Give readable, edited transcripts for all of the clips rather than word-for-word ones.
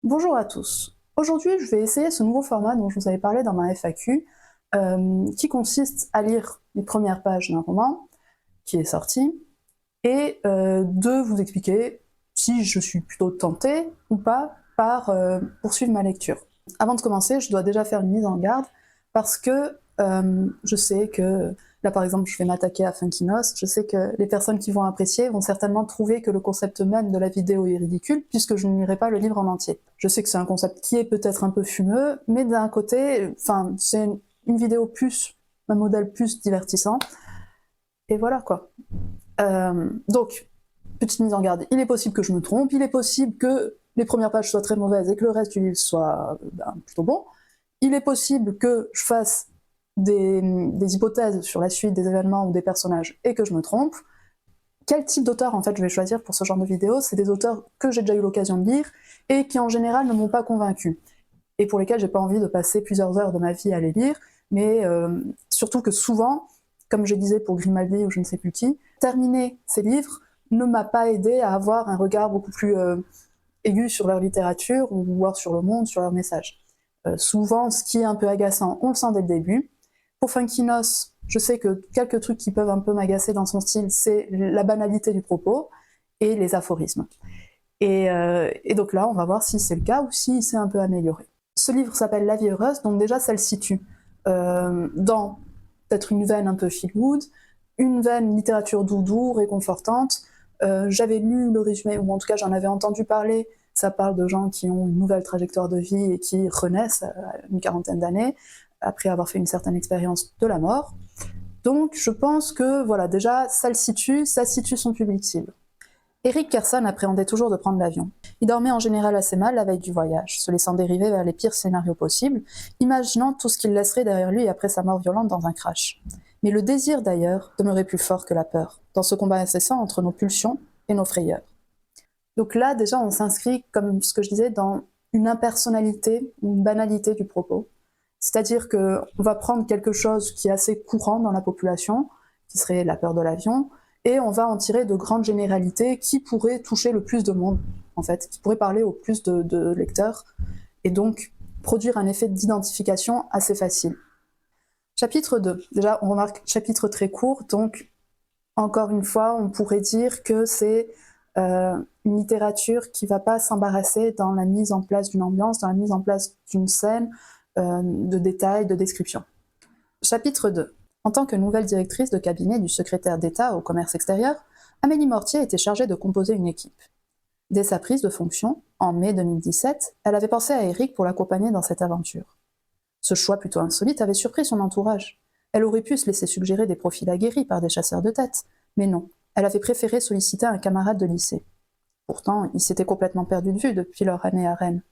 Bonjour à tous. Aujourd'hui, je vais essayer ce nouveau format dont je vous avais parlé dans ma FAQ, qui consiste à lire les premières pages d'un roman qui est sorti, et de vous expliquer si je suis plutôt tentée ou pas par poursuivre ma lecture. Avant de commencer, je dois déjà faire une mise en garde, parce que je sais que, là par exemple je vais m'attaquer à Funkinos, je sais que les personnes qui vont apprécier vont certainement trouver que le concept même de la vidéo est ridicule, puisque je ne lirai pas le livre en entier. Je sais que c'est un concept qui est peut-être un peu fumeux, mais d'un côté, c'est une vidéo plus, un modèle plus divertissant, et voilà quoi. Donc, petite mise en garde, il est possible que je me trompe, il est possible que les premières pages soient très mauvaises et que le reste du livre soit plutôt bon. Il est possible que je fasse des hypothèses sur la suite des événements ou des personnages et que je me trompe. Quel type d'auteur en fait je vais choisir pour ce genre de vidéo? C'est des auteurs que j'ai déjà eu l'occasion de lire et qui en général ne m'ont pas convaincu, et pour lesquels j'ai pas envie de passer plusieurs heures de ma vie à les lire, mais surtout que souvent, comme je disais pour Grimaldi ou je ne sais plus qui, terminer ces livres ne m'a pas aidé à avoir un regard beaucoup plus aigu sur leur littérature, ou voir sur le monde, sur leurs messages. Souvent, ce qui est un peu agaçant, on le sent dès le début. Pour Funkinos, je sais que quelques trucs qui peuvent un peu m'agacer dans son style, c'est la banalité du propos et les aphorismes. Et donc là, on va voir si c'est le cas ou si c'est un peu amélioré. Ce livre s'appelle La vie heureuse, donc déjà ça le situe dans peut-être une veine un peu feel good, une veine littérature doudou, réconfortante. J'avais lu le résumé, ou en tout cas j'en avais entendu parler, ça parle de gens qui ont une nouvelle trajectoire de vie et qui renaissent à une quarantaine d'années, après avoir fait une certaine expérience de la mort. Donc je pense que voilà, déjà ça situe son public cible. Eric Kerson appréhendait toujours de prendre l'avion. Il dormait en général assez mal la veille du voyage, se laissant dériver vers les pires scénarios possibles, imaginant tout ce qu'il laisserait derrière lui après sa mort violente dans un crash. Mais le désir d'ailleurs demeurait plus fort que la peur, dans ce combat incessant entre nos pulsions et nos frayeurs. Donc là, déjà, on s'inscrit, comme ce que je disais, dans une impersonnalité, une banalité du propos. C'est-à-dire qu'on va prendre quelque chose qui est assez courant dans la population, qui serait la peur de l'avion, et on va en tirer de grandes généralités qui pourraient toucher le plus de monde, en fait, qui pourraient parler au plus de lecteurs, et donc produire un effet d'identification assez facile. Chapitre 2. Déjà, on remarque chapitre très court, donc encore une fois, on pourrait dire que c'est une littérature qui ne va pas s'embarrasser dans la mise en place d'une ambiance, dans la mise en place d'une scène, de détails, de descriptions. Chapitre 2. En tant que nouvelle directrice de cabinet du secrétaire d'État au commerce extérieur, Amélie Mortier était chargée de composer une équipe. Dès sa prise de fonction, en mai 2017, elle avait pensé à Eric pour l'accompagner dans cette aventure. Ce choix plutôt insolite avait surpris son entourage. Elle aurait pu se laisser suggérer des profils aguerris par des chasseurs de tête, mais non, elle avait préféré solliciter un camarade de lycée. Pourtant, ils s'étaient complètement perdus de vue depuis leur année à Rennes.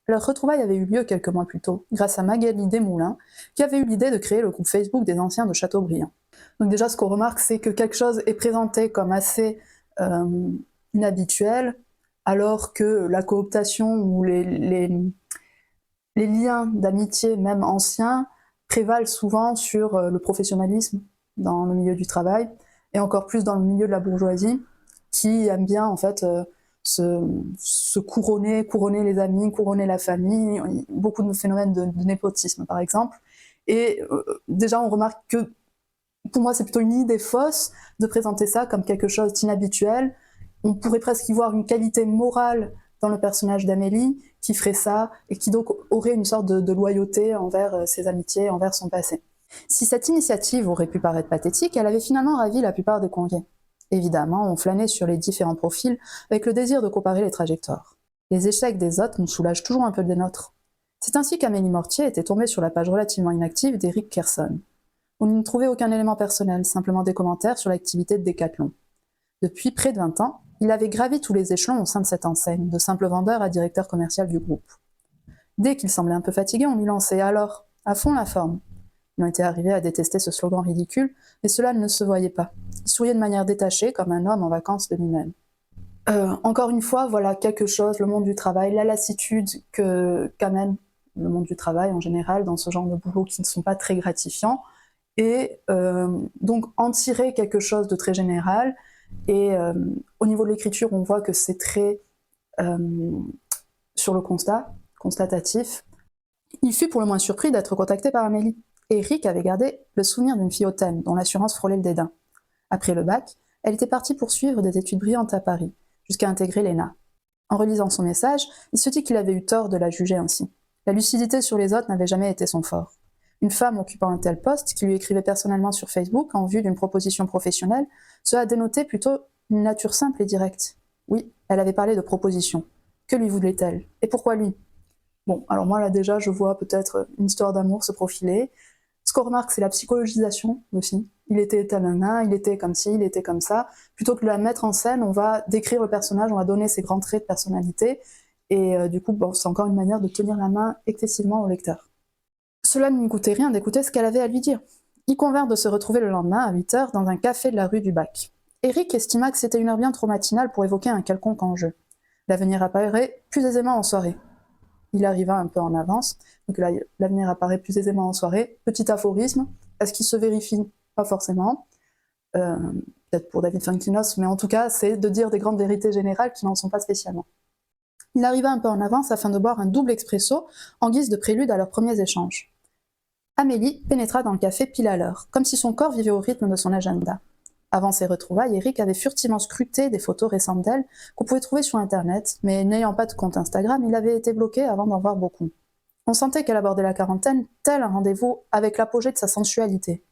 Leur retrouvaille avait eu lieu quelques mois plus tôt, grâce à Magali Desmoulins, qui avait eu l'idée de créer le groupe Facebook des anciens de Châteaubriand. Donc déjà, ce qu'on remarque, c'est que quelque chose est présenté comme assez inhabituel, alors que la cooptation ou les liens d'amitié, même anciens, prévalent souvent sur le professionnalisme dans le milieu du travail, et encore plus dans le milieu de la bourgeoisie, qui aime bien en fait se couronner les amis, couronner la famille, beaucoup de phénomènes de népotisme par exemple. Et déjà on remarque que, pour moi c'est plutôt une idée fausse de présenter ça comme quelque chose d'inhabituel. On pourrait presque y voir une qualité morale dans le personnage d'Amélie qui ferait ça, et qui donc aurait une sorte de loyauté envers ses amitiés, envers son passé. Si cette initiative aurait pu paraître pathétique, elle avait finalement ravi la plupart des conviés. Évidemment, on flânait sur les différents profils avec le désir de comparer les trajectoires. Les échecs des autres nous soulagent toujours un peu des nôtres. C'est ainsi qu'Amélie Mortier était tombée sur la page relativement inactive d'Eric Kerson. On n'y trouvait aucun élément personnel, simplement des commentaires sur l'activité de Decathlon. Depuis près de 20 ans, il avait gravi tous les échelons au sein de cette enseigne, de simple vendeur à directeur commercial du groupe. Dès qu'il semblait un peu fatigué, on lui lançait « Alors, à fond la forme ». Il en était arrivé à détester ce slogan ridicule, mais cela ne se voyait pas. Il souriait de manière détachée, comme un homme en vacances de lui-même. Encore une fois, voilà quelque chose, le monde du travail, la lassitude qu'amène le monde du travail en général, dans ce genre de boulots qui ne sont pas très gratifiants, et donc en tirer quelque chose de très général. Et au niveau de l'écriture, on voit que c'est très sur le constatatif, il fut pour le moins surpris d'être contacté par Amélie. Eric avait gardé le souvenir d'une fille hautaine, dont l'assurance frôlait le dédain. Après le bac, elle était partie poursuivre des études brillantes à Paris, jusqu'à intégrer l'ENA. En relisant son message, il se dit qu'il avait eu tort de la juger ainsi. La lucidité sur les autres n'avait jamais été son fort. Une femme occupant un tel poste, qui lui écrivait personnellement sur Facebook en vue d'une proposition professionnelle, cela dénotait plutôt une nature simple et directe. Oui, elle avait parlé de proposition. Que lui voulait-elle? Et pourquoi lui? Bon, alors moi là déjà, je vois peut-être une histoire d'amour se profiler. Ce qu'on remarque, c'est la psychologisation aussi. Il était talana, il était comme ci, il était comme ça. Plutôt que de la mettre en scène, on va décrire le personnage, on va donner ses grands traits de personnalité. Et du coup, bon, c'est encore une manière de tenir la main excessivement au lecteur. Cela ne lui coûtait rien d'écouter ce qu'elle avait à lui dire. Ils convinrent de se retrouver le lendemain à 8h dans un café de la rue du Bac. Eric estima que c'était une heure bien trop matinale pour évoquer un quelconque enjeu. L'avenir apparaît plus aisément en soirée. Il arriva un peu en avance, donc là, l'avenir apparaît plus aisément en soirée. Petit aphorisme, est-ce qu'il se vérifie? Pas forcément. Peut-être pour David Funkinos, mais en tout cas, c'est de dire des grandes vérités générales qui n'en sont pas spécialement. Il arriva un peu en avance afin de boire un double expresso en guise de prélude à leurs premiers échanges. Amélie pénétra dans le café pile à l'heure, comme si son corps vivait au rythme de son agenda. Avant ces retrouvailles, Eric avait furtivement scruté des photos récentes d'elle qu'on pouvait trouver sur Internet, mais n'ayant pas de compte Instagram, il avait été bloqué avant d'en voir beaucoup. On sentait qu'elle abordait la quarantaine tel un rendez-vous avec l'apogée de sa sensualité.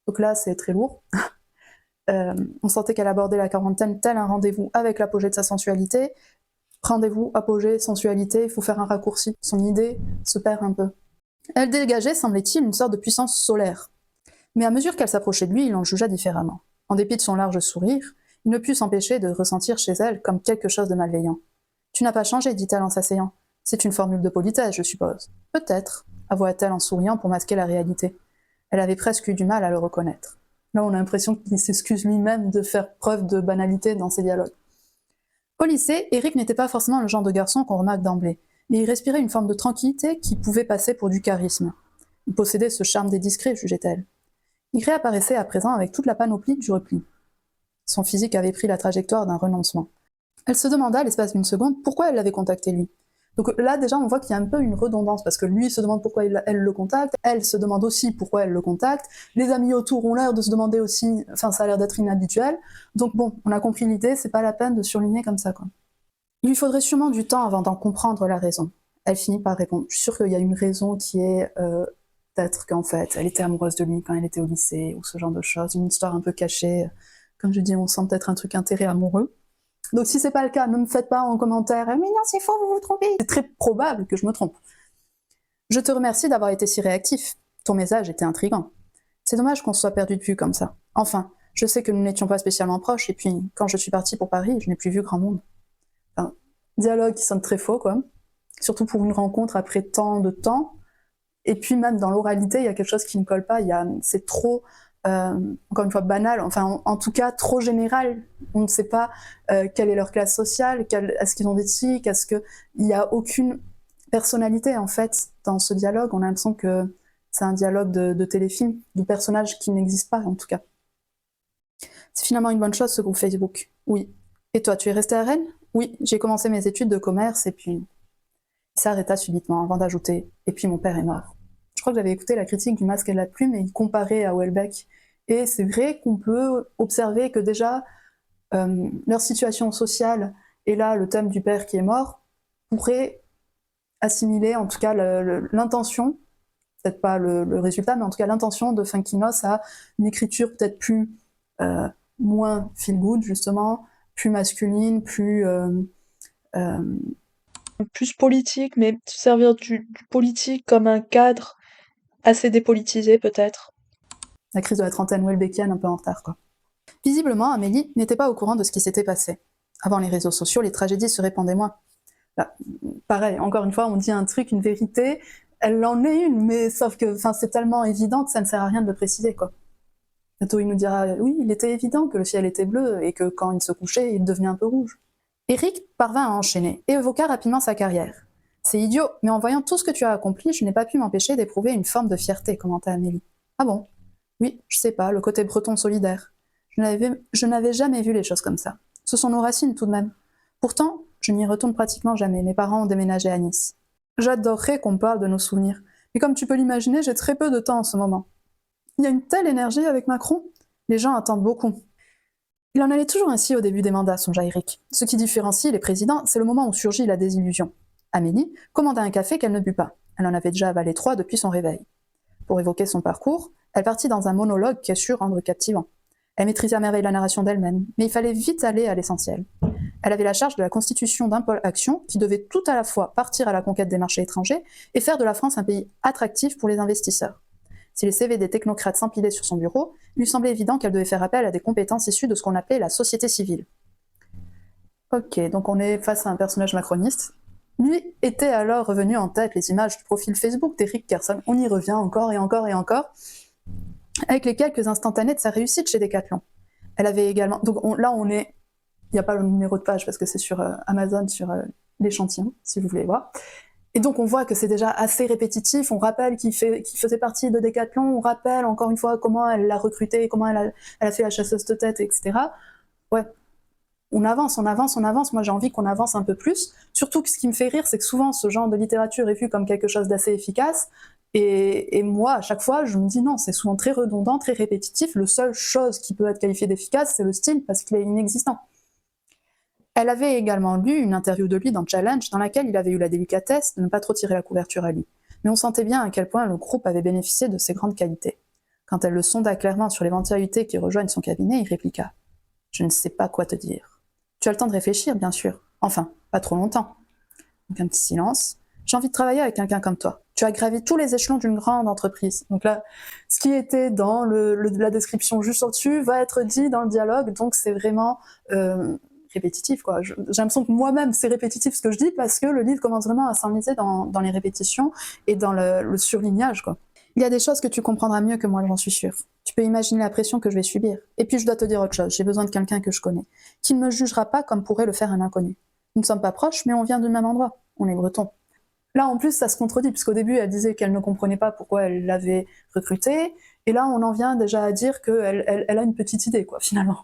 Donc là, c'est très lourd. On sentait qu'elle abordait la quarantaine tel un rendez-vous avec l'apogée de sa sensualité. Rendez-vous, apogée, sensualité, il faut faire un raccourci. Son idée se perd un peu. Elle dégageait, semblait-il, une sorte de puissance solaire. Mais à mesure qu'elle s'approchait de lui, il en jugea différemment. En dépit de son large sourire, il ne put s'empêcher de ressentir chez elle comme quelque chose de malveillant. « Tu n'as pas changé, dit-elle en s'asseyant. C'est une formule de politesse, je suppose. Peut-être, avoua-t-elle en souriant pour masquer la réalité. Elle avait presque eu du mal à le reconnaître. Là, on a l'impression qu'il s'excuse lui-même de faire preuve de banalité dans ses dialogues. Au lycée, Eric n'était pas forcément le genre de garçon qu'on remarque d'emblée, mais il respirait une forme de tranquillité qui pouvait passer pour du charisme. Il possédait ce charme des discrets, jugeait-elle. Il réapparaissait à présent avec toute la panoplie du repli. Son physique avait pris la trajectoire d'un renoncement. Elle se demanda, à l'espace d'une seconde, pourquoi elle l'avait contacté lui. Donc là, déjà, on voit qu'il y a un peu une redondance, parce que lui se demande pourquoi elle le contacte, elle se demande aussi pourquoi elle le contacte, les amis autour ont l'air de se demander aussi, enfin, ça a l'air d'être inhabituel. Donc bon, on a compris l'idée, c'est pas la peine de surligner comme ça, quoi. Il lui faudrait sûrement du temps avant d'en comprendre la raison. Elle finit par répondre. Je suis sûre qu'il y a une raison qui est peut-être qu'en fait, elle était amoureuse de lui quand elle était au lycée, ou ce genre de choses, une histoire un peu cachée. Comme je dis, on sent peut-être un truc intérêt amoureux. Donc si c'est pas le cas, ne me faites pas en commentaire « Mais non, c'est faux, vous vous trompez !» C'est très probable que je me trompe. Je te remercie d'avoir été si réactif. Ton message était intriguant. C'est dommage qu'on se soit perdu de vue comme ça. Enfin, je sais que nous n'étions pas spécialement proches, et puis, quand je suis partie pour Paris, je n'ai plus vu grand monde. Enfin, dialogue qui sonne très faux, quoi. Surtout pour une rencontre après tant de temps. Et puis même dans l'oralité, il y a quelque chose qui ne colle pas. C'est trop, encore une fois, banal. Enfin, en tout cas, trop général. On ne sait pas quelle est leur classe sociale, est-ce qu'ils ont des tics, il n'y a aucune personnalité, en fait, dans ce dialogue. On a l'impression que c'est un dialogue de téléfilm, de personnages qui n'existent pas, en tout cas. C'est finalement une bonne chose, ce groupe Facebook. Oui. Et toi, tu es resté à Rennes? Oui, j'ai commencé mes études de commerce, et puis... Il s'arrêta subitement avant d'ajouter « Et puis mon père est mort ». Je crois que j'avais écouté la critique du Masque et de la Plume et il comparait à Houellebecq. Et c'est vrai qu'on peut observer que déjà, leur situation sociale, et là le thème du père qui est mort, pourrait assimiler en tout cas l'intention, peut-être pas le résultat, mais en tout cas l'intention de Funkinos à une écriture peut-être plus, moins feel good justement, plus masculine, plus politique, mais se servir du politique comme un cadre assez dépolitisé peut-être. La crise de la trentaine Houellebecqienne un peu en retard, quoi. Visiblement, Amélie n'était pas au courant de ce qui s'était passé. Avant les réseaux sociaux, les tragédies se répandaient moins. Là, pareil, encore une fois, on dit un truc, une vérité, elle en est une, mais sauf que c'est tellement évident que ça ne sert à rien de le préciser, quoi. Bientôt, il nous dira « Oui, il était évident que le ciel était bleu et que quand il se couchait, il devenait un peu rouge. » Eric parvint à enchaîner et évoqua rapidement sa carrière. « C'est idiot, mais en voyant tout ce que tu as accompli, je n'ai pas pu m'empêcher d'éprouver une forme de fierté, » commenta Amélie. « Ah bon ? Oui, je sais pas, le côté breton solidaire. Je n'avais jamais vu les choses comme ça. Ce sont nos racines tout de même. Pourtant, Je n'y retourne pratiquement jamais, mes parents ont déménagé à Nice. J'adorerais qu'on me parle de nos souvenirs, mais comme tu peux l'imaginer, j'ai très peu de temps en ce moment. Il y a une telle énergie avec Macron, les gens attendent beaucoup. Il en allait toujours ainsi au début des mandats, songea Eric. Ce qui différencie les présidents, c'est le moment où surgit la désillusion. Amélie commanda un café qu'elle ne but pas. Elle en avait déjà avalé 3 depuis son réveil. Pour évoquer son parcours, elle partit dans un monologue qui est sûr rendre captivant. Elle maîtrisait à merveille la narration d'elle-même, mais il fallait vite aller à l'essentiel. Elle avait la charge de la constitution d'un pôle action qui devait tout à la fois partir à la conquête des marchés étrangers et faire de la France un pays attractif pour les investisseurs. Si les CV des technocrates s'empilaient sur son bureau, il lui semblait évident qu'elle devait faire appel à des compétences issues de ce qu'on appelait la société civile. Ok, donc on est face à un personnage macroniste. Lui était alors revenu en tête les images du profil Facebook d'Eric Kerson, on y revient encore et encore et encore, avec les quelques instantanés de sa réussite chez Decathlon. Elle avait également... Donc là, on est... Il n'y a pas le numéro de page parce que c'est sur Amazon, sur l'échantillon, si vous voulez voir. Et donc on voit que c'est déjà assez répétitif, on rappelle qu'il faisait partie de Decathlon, on rappelle encore une fois comment elle l'a recruté, comment elle a fait la chasseuse de tête, etc. Ouais, on avance, moi j'ai envie qu'on avance un peu plus, surtout que ce qui me fait rire, c'est que souvent ce genre de littérature est vu comme quelque chose d'assez efficace, et moi à chaque fois je me dis non, c'est souvent très redondant, très répétitif, la seule chose qui peut être qualifiée d'efficace c'est le style, parce qu'il est inexistant. Elle avait également lu une interview de lui dans Challenge dans laquelle il avait eu la délicatesse de ne pas trop tirer la couverture à lui. Mais on sentait bien à quel point le groupe avait bénéficié de ses grandes qualités. Quand elle le sonda clairement sur l'éventualité qu'il rejoigne son cabinet, il répliqua « Je ne sais pas quoi te dire. Tu as le temps de réfléchir, bien sûr. Enfin, pas trop longtemps. » Donc un petit silence. « J'ai envie de travailler avec quelqu'un comme toi. Tu as gravi tous les échelons d'une grande entreprise. » Donc là, ce qui était dans la description juste au-dessus va être dit dans le dialogue, donc c'est vraiment... répétitif, quoi. J'ai l'impression que moi-même c'est répétitif ce que je dis parce que le livre commence vraiment à s'enliser dans les répétitions et dans le surlignage, quoi. Il y a des choses que tu comprendras mieux que moi, j'en suis sûre. Tu peux imaginer la pression que je vais subir. Et puis je dois te dire autre chose, j'ai besoin de quelqu'un que je connais, qui ne me jugera pas comme pourrait le faire un inconnu. Nous ne sommes pas proches, mais on vient du même endroit. On est bretons. Là, en plus, ça se contredit, puisqu'au début, elle disait qu'elle ne comprenait pas pourquoi elle l'avait recruté, et là, on en vient déjà à dire qu'elle a une petite idée, quoi, finalement.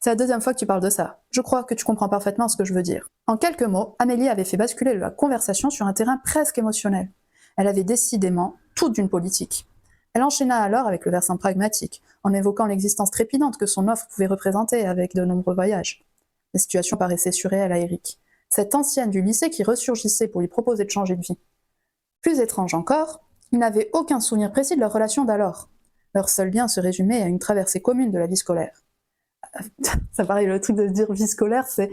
C'est la deuxième fois que tu parles de ça. Je crois que tu comprends parfaitement ce que je veux dire. En quelques mots, Amélie avait fait basculer la conversation sur un terrain presque émotionnel. Elle avait décidément tout d'une politique. Elle enchaîna alors avec le versant pragmatique, en évoquant l'existence trépidante que son offre pouvait représenter avec de nombreux voyages. La situation paraissait surréelle à Eric. Cette ancienne du lycée qui ressurgissait pour lui proposer de changer de vie. Plus étrange encore, il n'avait aucun souvenir précis de leur relation d'alors. Leur seul lien se résumait à une traversée commune de la vie scolaire. Ça paraît, le truc de dire vie scolaire, c'est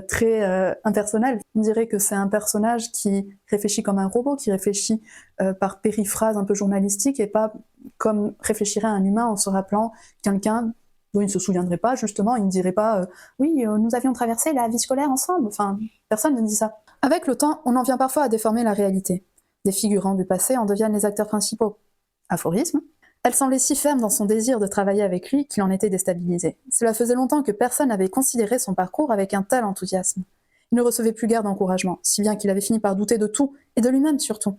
très impersonnel. On dirait que c'est un personnage qui réfléchit comme un robot, qui réfléchit par périphrase un peu journalistique et pas comme réfléchirait un humain en se rappelant quelqu'un dont il ne se souviendrait pas, justement, il ne dirait pas oui, nous avions traversé la vie scolaire ensemble », enfin, personne ne dit ça. Avec le temps, on en vient parfois à déformer la réalité. Des figurants du passé en deviennent les acteurs principaux. Aphorisme. Elle semblait si ferme dans son désir de travailler avec lui qu'il en était déstabilisé. Cela faisait longtemps que personne n'avait considéré son parcours avec un tel enthousiasme. Il ne recevait plus guère d'encouragement, si bien qu'il avait fini par douter de tout, et de lui-même surtout.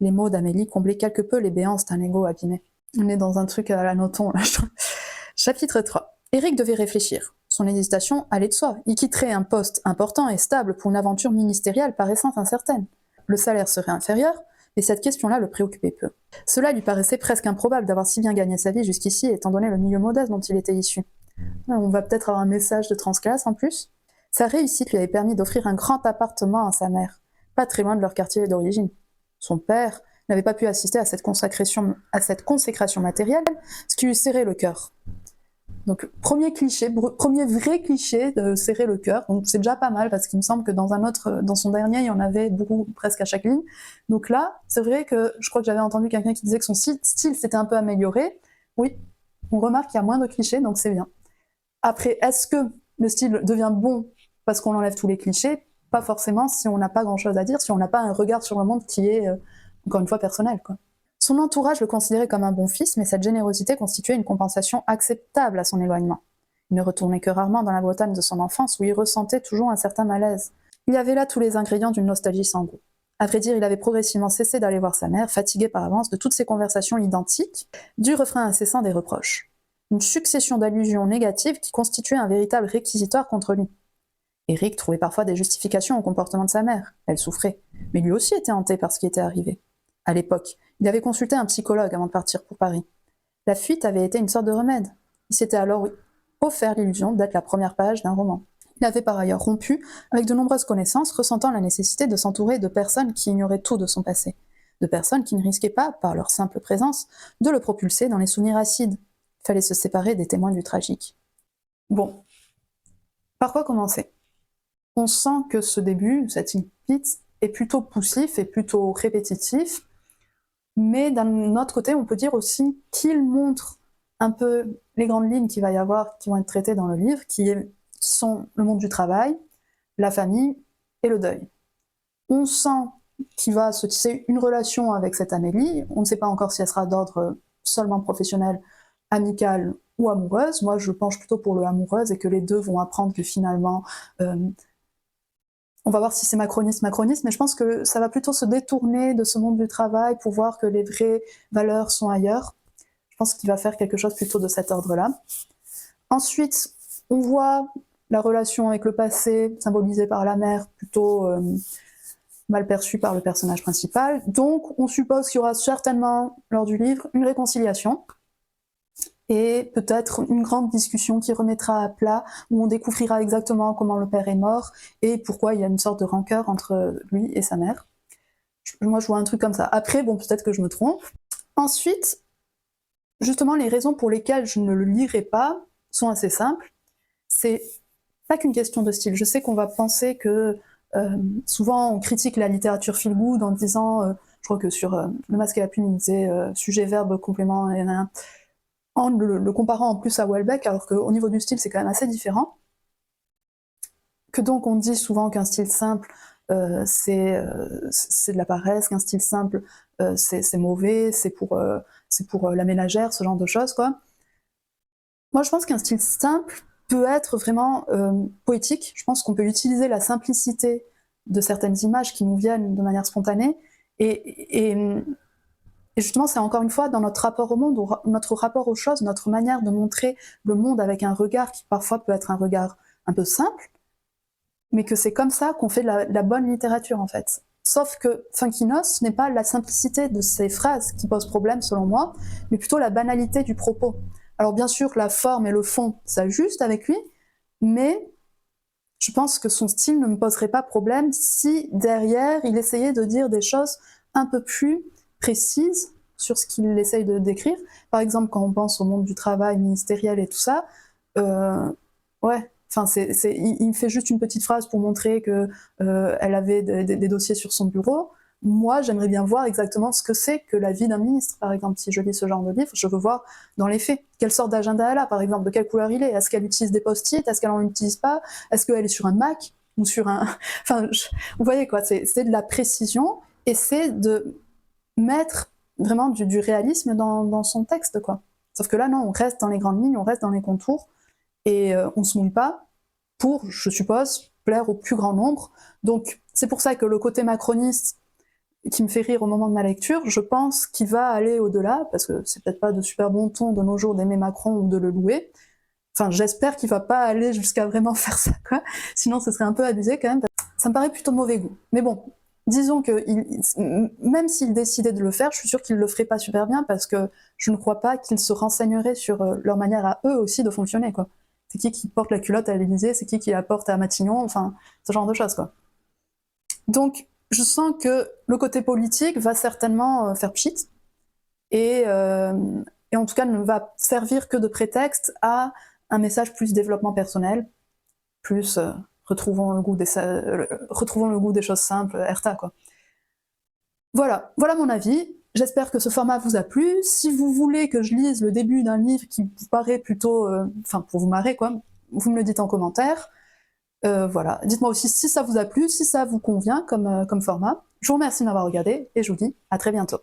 Les mots d'Amélie comblaient quelque peu les béances d'un ego abîmé. On est dans un truc à la Noton, là, je trouve. Chapitre 3. Eric devait réfléchir. Son hésitation allait de soi. Il quitterait un poste important et stable pour une aventure ministérielle paraissant incertaine. Le salaire serait inférieur, et cette question-là le préoccupait peu. Cela lui paraissait presque improbable d'avoir si bien gagné sa vie jusqu'ici, étant donné le milieu modeste dont il était issu. On va peut-être avoir un message de transclasse en plus. Sa réussite lui avait permis d'offrir un grand appartement à sa mère, pas très loin de leur quartier d'origine. Son père n'avait pas pu assister à cette consécration matérielle, ce qui lui serrait le cœur. Donc premier vrai cliché de serrer le cœur, donc c'est déjà pas mal parce qu'il me semble que dans son dernier il y en avait beaucoup, presque à chaque ligne. Donc là, c'est vrai que je crois que j'avais entendu quelqu'un qui disait que son style s'était un peu amélioré. Oui, on remarque qu'il y a moins de clichés, donc c'est bien. Après, est-ce que le style devient bon parce qu'on enlève tous les clichés? Pas forcément si on n'a pas grand-chose à dire, si on n'a pas un regard sur le monde qui est, encore une fois, personnel, quoi. Son entourage le considérait comme un bon fils, mais cette générosité constituait une compensation acceptable à son éloignement. Il ne retournait que rarement dans la Bretagne de son enfance, où il ressentait toujours un certain malaise. Il y avait là tous les ingrédients d'une nostalgie sans goût. À vrai dire, il avait progressivement cessé d'aller voir sa mère, fatigué par avance de toutes ces conversations identiques, du refrain incessant des reproches. Une succession d'allusions négatives qui constituait un véritable réquisitoire contre lui. Eric trouvait parfois des justifications au comportement de sa mère. Elle souffrait. Mais lui aussi était hanté par ce qui était arrivé. À l'époque, il avait consulté un psychologue avant de partir pour Paris. La fuite avait été une sorte de remède. Il s'était alors offert l'illusion d'être la première page d'un roman. Il avait par ailleurs rompu avec de nombreuses connaissances, ressentant la nécessité de s'entourer de personnes qui ignoraient tout de son passé, de personnes qui ne risquaient pas, par leur simple présence, de le propulser dans les souvenirs acides. Il fallait se séparer des témoins du tragique. Bon, par quoi commencer ? On sent que ce début, cet incipit, est plutôt poussif et plutôt répétitif, mais d'un autre côté, on peut dire aussi qu'il montre un peu les grandes lignes qu'il va y avoir, qui vont être traitées dans le livre, qui sont le monde du travail, la famille et le deuil. On sent qu'il va se tisser une relation avec cette Amélie, on ne sait pas encore si elle sera d'ordre seulement professionnel, amical ou amoureuse. Moi, je penche plutôt pour le amoureuse et que les deux vont apprendre que finalement... on va voir si c'est macroniste, mais je pense que ça va plutôt se détourner de ce monde du travail pour voir que les vraies valeurs sont ailleurs. Je pense qu'il va faire quelque chose plutôt de cet ordre-là. Ensuite, on voit la relation avec le passé, symbolisée par la mère, plutôt mal perçue par le personnage principal. Donc, on suppose qu'il y aura certainement, lors du livre, une réconciliation, et peut-être une grande discussion qui remettra à plat, où on découvrira exactement comment le père est mort, et pourquoi il y a une sorte de rancœur entre lui et sa mère. Moi, je vois un truc comme ça. Après, bon, peut-être que je me trompe. Ensuite, justement, les raisons pour lesquelles je ne le lirai pas sont assez simples. C'est pas qu'une question de style. Je sais qu'on va penser que souvent on critique la littérature feel good en disant, je crois que sur Le Masque et la Plume, il disait sujet, verbe, complément, en le comparant en plus à Houellebecq, alors qu'au niveau du style, c'est quand même assez différent. Que donc on dit souvent qu'un style simple, c'est de la paresse, qu'un style simple, c'est mauvais, c'est pour la ménagère, ce genre de choses, quoi. Moi, je pense qu'un style simple peut être vraiment poétique. Je pense qu'on peut utiliser la simplicité de certaines images qui nous viennent de manière spontanée, et justement, c'est encore une fois dans notre rapport au monde, notre rapport aux choses, notre manière de montrer le monde avec un regard qui parfois peut être un regard un peu simple, mais que c'est comme ça qu'on fait la bonne littérature, en fait. Sauf que Funkinos, ce n'est pas la simplicité de ces phrases qui pose problème, selon moi, mais plutôt la banalité du propos. Alors bien sûr, la forme et le fond s'ajustent avec lui, mais je pense que son style ne me poserait pas problème si, derrière, il essayait de dire des choses un peu plus précises sur ce qu'il essaye de décrire. Par exemple, quand on pense au monde du travail ministériel et tout ça, ouais, enfin, il fait juste une petite phrase pour montrer que elle avait des dossiers sur son bureau. Moi, j'aimerais bien voir exactement ce que c'est que la vie d'un ministre, par exemple. Si je lis ce genre de livre, je veux voir dans les faits. Quelle sorte d'agenda elle a, par exemple, de quelle couleur il est. Est-ce qu'elle utilise des post-it? Est-ce qu'elle en utilise pas? Est-ce qu'elle est sur un Mac? Ou sur un... Enfin, vous voyez quoi, c'est de la précision, et c'est de mettre vraiment du réalisme dans son texte, quoi. Sauf que là, non, on reste dans les grandes lignes, on reste dans les contours, et on se mouille pas pour, je suppose, plaire au plus grand nombre. Donc, c'est pour ça que le côté macroniste qui me fait rire au moment de ma lecture, je pense qu'il va aller au-delà, parce que c'est peut-être pas de super bon ton de nos jours d'aimer Macron ou de le louer. Enfin, j'espère qu'il va pas aller jusqu'à vraiment faire ça, quoi. Sinon, ce serait un peu abusé quand même. Ça me paraît plutôt de mauvais goût. Mais bon, disons que même s'il décidait de le faire, je suis sûre qu'il le ferait pas super bien, parce que je ne crois pas qu'il se renseignerait sur leur manière à eux aussi de fonctionner, quoi. C'est qui porte la culotte à l'Élysée, c'est qui la porte à Matignon, enfin, ce genre de choses, quoi. Donc, je sens que le côté politique va certainement faire pchit, et en tout cas ne va servir que de prétexte à un message plus développement personnel, plus retrouvons le goût des choses simples, Erta, quoi. Voilà mon avis. J'espère que ce format vous a plu. Si vous voulez que je lise le début d'un livre qui vous paraît plutôt... Enfin, pour vous marrer, quoi, vous me le dites en commentaire. Voilà. Dites-moi aussi si ça vous a plu, si ça vous convient comme format. Je vous remercie de m'avoir regardé, et je vous dis à très bientôt.